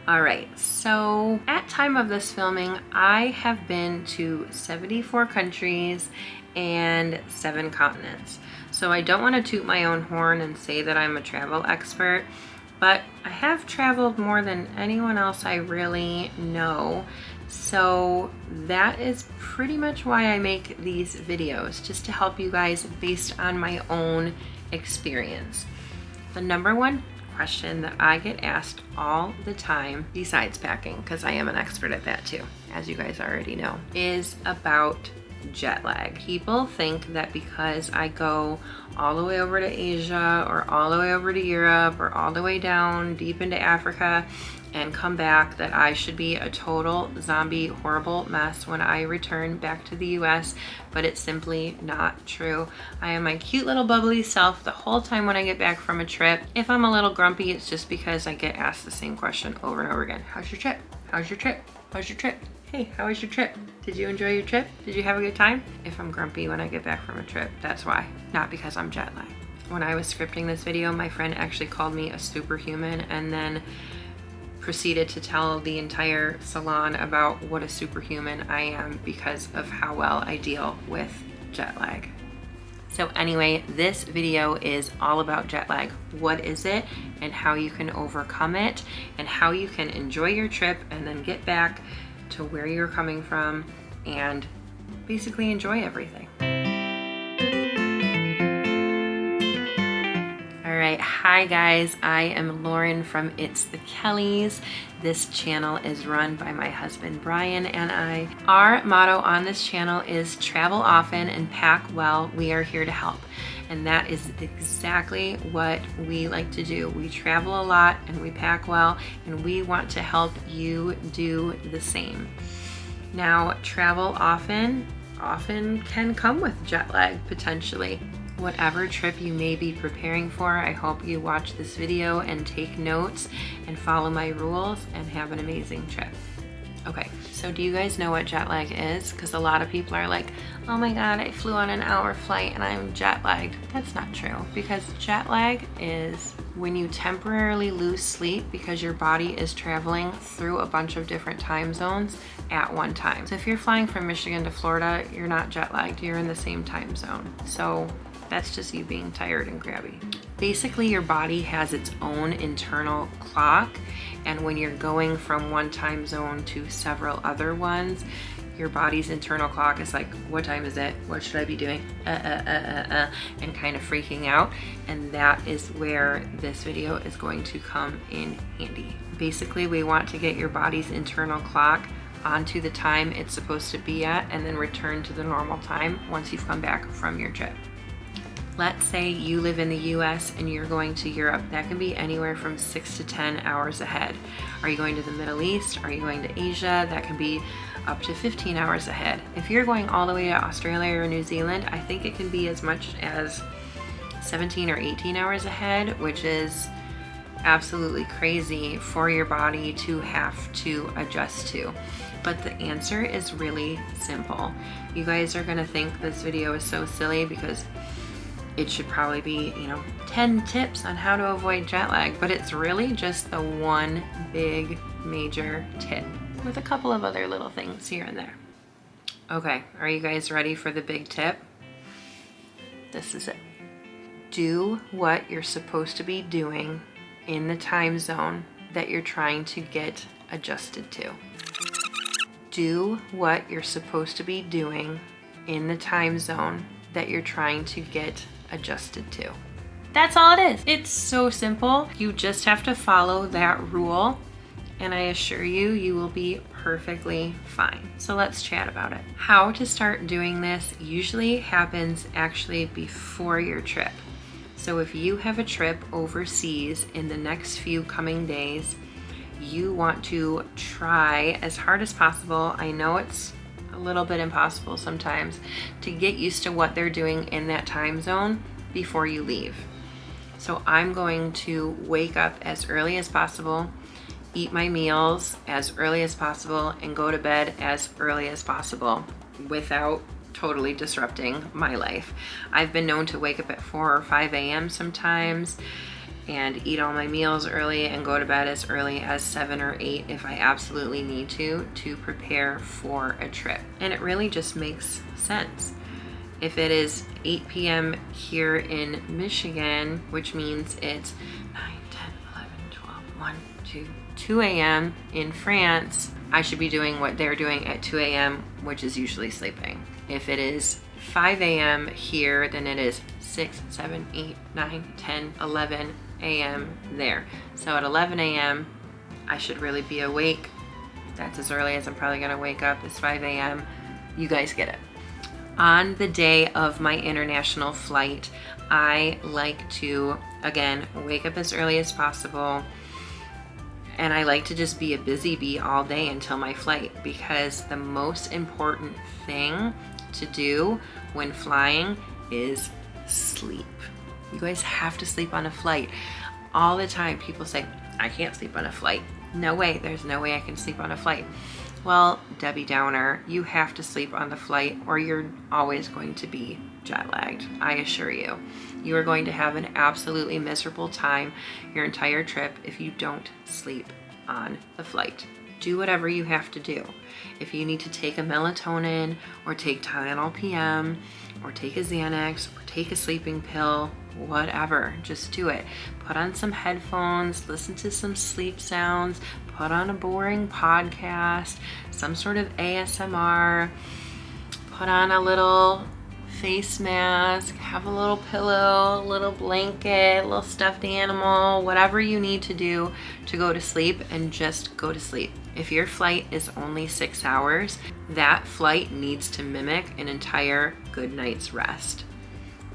All right, so at time of this filming, I have been to 74 countries and 7 continents. So I don't want to toot my own horn and say that I'm a travel expert, but I have traveled more than anyone else I really know. So that is pretty much why I make these videos, just to help you guys based on my own experience. The number one question that I get asked all the time, besides packing, because I am an expert at that too, as you guys already know, is about jet lag. People think that because I go all the way over to Asia or all the way over to Europe or all the way down deep into Africa and come back, that I should be a total zombie horrible mess when I return back to the US, but it's simply not true. I am my cute little bubbly self the whole time when I get back from a trip. If I'm a little grumpy, it's just because I get asked the same question over and over again. How's your trip? How's your trip? How's your trip? Hey, how was your trip? Did you enjoy your trip? Did you have a good time? If I'm grumpy when I get back from a trip, that's why, not because I'm jet lagged. When I was scripting this video, my friend actually called me a superhuman and then proceeded to tell the entire salon about what a superhuman I am because of how well I deal with jet lag. So anyway, this video is all about jet lag. What is it and how you can overcome it and how you can enjoy your trip and then get back to where you're coming from and basically enjoy everything. All right, hi guys, I am Lauren from It's the Kellys. This channel is run by my husband Brian and I. Our motto on this channel is travel often and pack well. We are here to help. And that is exactly what we like to do. We travel a lot and we pack well, and we want to help you do the same. Now, travel often can come with jet lag potentially. Whatever trip you may be preparing for, I hope you watch this video and take notes and follow my rules and have an amazing trip. Okay, so do you guys know what jet lag is? Because a lot of people are like, oh my God, I flew on an hour flight and I'm jet lagged. That's not true, because jet lag is when you temporarily lose sleep because your body is traveling through a bunch of different time zones at one time. So if you're flying from Michigan to Florida, you're not jet lagged, you're in the same time zone. So that's just you being tired and grabby. Basically, your body has its own internal clock, and when you're going from one time zone to several other ones, your body's internal clock is like, what time is it? What should I be doing? And kind of freaking out. And that is where this video is going to come in handy. Basically, we want to get your body's internal clock onto the time it's supposed to be at and then return to the normal time once you've come back from your trip. Let's say you live in the US and you're going to Europe. That can be anywhere from 6 to 10 hours ahead. Are you going to the Middle East? Are you going to Asia? That can be up to 15 hours ahead. If you're going all the way to Australia or New Zealand, I think it can be as much as 17 or 18 hours ahead, which is absolutely crazy for your body to have to adjust to. But the answer is really simple. You guys are gonna think this video is so silly because it should probably be, 10 tips on how to avoid jet lag, but it's really just the one big major tip with a couple of other little things here and there. Okay, are you guys ready for the big tip? This is it. Do what you're supposed to be doing in the time zone that you're trying to get adjusted to. Do what you're supposed to be doing in the time zone that you're trying to get adjusted to. That's all it is. It's so simple. You just have to follow that rule, and I assure you, you will be perfectly fine. So let's chat about it. How to start doing this usually happens actually before your trip. So if you have a trip overseas in the next few coming days, you want to try as hard as possible. I know it's a little bit impossible sometimes to get used to what they're doing in that time zone before you leave. So I'm going to wake up as early as possible, eat my meals as early as possible, and go to bed as early as possible without totally disrupting my life. I've been known to wake up at 4 or 5 a.m. sometimes, and eat all my meals early and go to bed as early as 7 or 8 if I absolutely need to prepare for a trip. And it really just makes sense. If it is 8 p.m. here in Michigan, which means it's 9, 10, 11, 12, 1, 2, 2 a.m. in France, I should be doing what they're doing at 2 a.m., which is usually sleeping. If it is 5 a.m. here, then it is 6, 7, 8, 9, 10, 11 a.m. there. So at 11 a.m., I should really be awake. That's as early as I'm probably gonna wake up, is 5 a.m. You guys get it. On the day of my international flight, I like to, again, wake up as early as possible. And I like to just be a busy bee all day until my flight, because the most important thing to do when flying is sleep. You guys have to sleep on a flight. All the time people say, I can't sleep on a flight. No way, there's no way I can sleep on a flight. Well, Debbie Downer, you have to sleep on the flight or you're always going to be jet lagged, I assure you. You are going to have an absolutely miserable time your entire trip if you don't sleep on the flight. Do whatever you have to do. If you need to take a melatonin or take Tylenol PM or take a Xanax or take a sleeping pill, whatever, just do it. Put on some headphones, listen to some sleep sounds, put on a boring podcast, some sort of ASMR, put on a little face mask, have a little pillow, a little blanket, a little stuffed animal, whatever you need to do to go to sleep, and just go to sleep. If your flight is only 6 hours, that flight needs to mimic an entire good night's rest.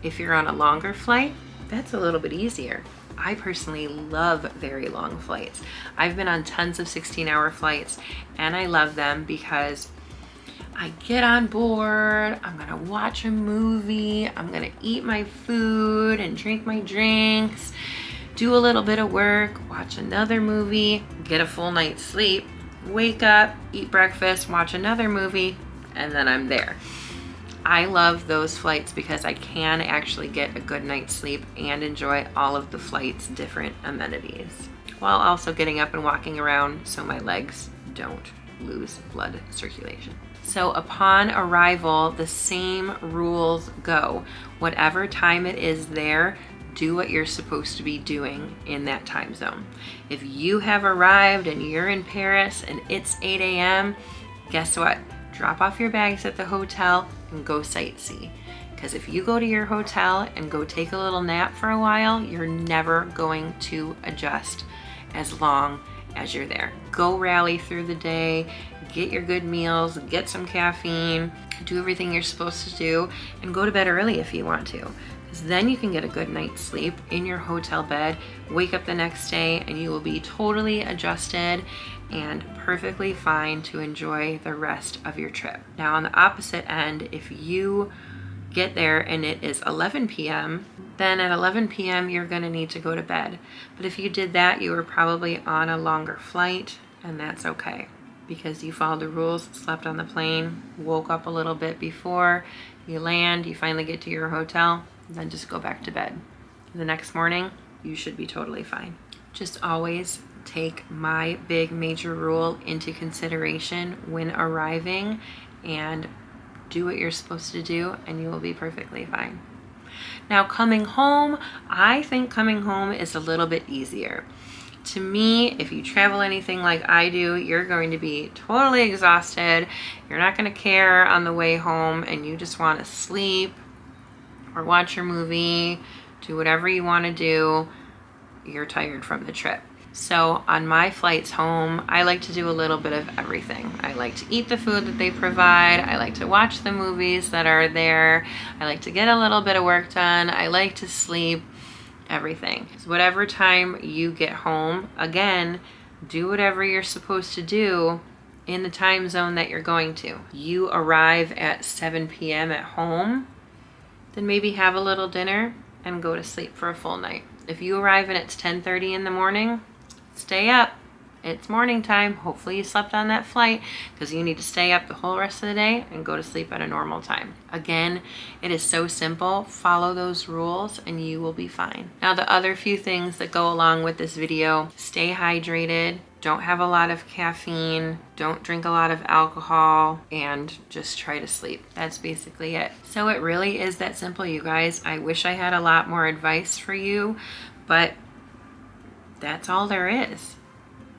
If you're on a longer flight, that's a little bit easier. I personally love very long flights. I've been on tons of 16-hour flights and I love them because I get on board, I'm gonna watch a movie, I'm gonna eat my food and drink my drinks, do a little bit of work, watch another movie, get a full night's sleep, wake up, eat breakfast, watch another movie, and then I'm there. I love those flights because I can actually get a good night's sleep and enjoy all of the flight's different amenities, while also getting up and walking around so my legs don't lose blood circulation. So upon arrival, the same rules go. Whatever time it is there, do what you're supposed to be doing in that time zone. If you have arrived and you're in Paris and it's 8 a.m., guess what? Drop off your bags at the hotel and go sightsee. Because if you go to your hotel and go take a little nap for a while, you're never going to adjust as long as you're there. Go rally through the day, get your good meals, get some caffeine, do everything you're supposed to do, and go to bed early if you want to. Because then you can get a good night's sleep in your hotel bed, wake up the next day, and you will be totally adjusted and perfectly fine to enjoy the rest of your trip. Now on the opposite end, if you get there and it is 11 p.m., then at 11 p.m. you're gonna need to go to bed. But if you did that, you were probably on a longer flight, and that's okay, because you followed the rules, slept on the plane, woke up a little bit before you land, you finally get to your hotel, then just go back to bed. The next morning, you should be totally fine. Just always take my big major rule into consideration when arriving and do what you're supposed to do, and you will be perfectly fine. Now coming home, I think coming home is a little bit easier. To me, if you travel anything like I do, you're going to be totally exhausted. You're not going to care on the way home, and you just want to sleep or watch your movie, do whatever you want to do. You're tired from the trip. So on my flights home, I like to do a little bit of everything. I like to eat the food that they provide. I like to watch the movies that are there. I like to get a little bit of work done. I like to sleep, everything. So whatever time you get home, again, do whatever you're supposed to do in the time zone that you're going to. You arrive at 7 p.m. at home, then maybe have a little dinner and go to sleep for a full night. If you arrive and it's 10:30 in the morning, stay up, It's morning time. Hopefully you slept on that flight, because you need to stay up the whole rest of the day and go to sleep at a normal time. Again, it is so simple. Follow those rules and you will be fine. Now, the other few things that go along with this video: stay hydrated, don't have a lot of caffeine, don't drink a lot of alcohol, and just try to sleep. That's basically it. So it really is that simple, you guys. I wish I had a lot more advice for you, but that's all there is.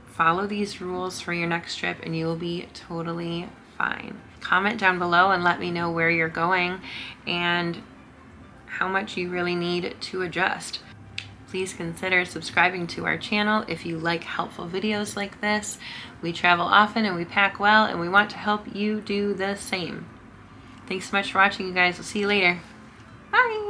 Follow these rules for your next trip and you will be totally fine. Comment down below and let me know where you're going and how much you really need to adjust. Please consider subscribing to our channel if you like helpful videos like this. We travel often and we pack well, and we want to help you do the same. Thanks so much for watching, you guys. We'll see you later. Bye!